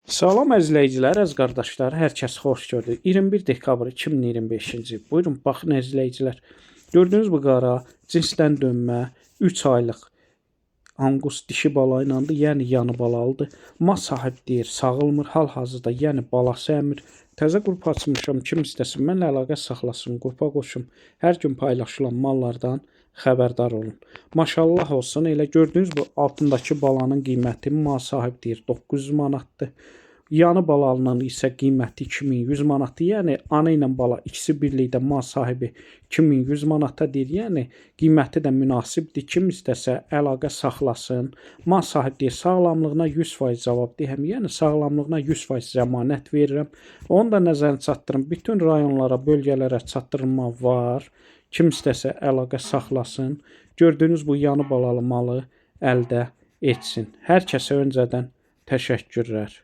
Salam əzləyicilər, əziz qardaşlar, hər kəs xoş gördük. 21 dekabr 2025-ci il. Buyurun, baxın əzləyicilər. Gördüyünüz bu qara cinsdən dönmə 3 aylıq anqus dişi bala ilandır, yəni yanı balalıdır. Mal sahib deyir, sağılmır, hal-hazırda, yəni balası əmir. Təzə qrup açmışam, kim istəsin, mənlə əlaqə saxlasın, qrupa qoşum. Hər gün paylaşılan mallardan xəbərdar olun. Maşallah olsun, elə gördüyünüz bu altındakı balanın qiyməti mal sahib deyir 900 manatdır. Yanı balalının isə qiyməti 2100 manatdır. Yəni ana ilə bala ikisi birlikdə mal sahibi 2100 manata deyir. Yəni qiyməti də münasibdir. Kim istəsə əlaqə saxlasın. Mal sahibi deyir sağlamlığına 100% cavabdehəm. Yəni sağlamlığına 100% zəmanət verirəm. Onu da nəzərinə çatdırın. Bütün rayonlara, bölgələrə çatdırılma var. Kim istəsə əlaqə saxlasın. Gördüyünüz bu yanı balalı malı əldə etsin. Hər kəsə öncədən təşəkkürlər.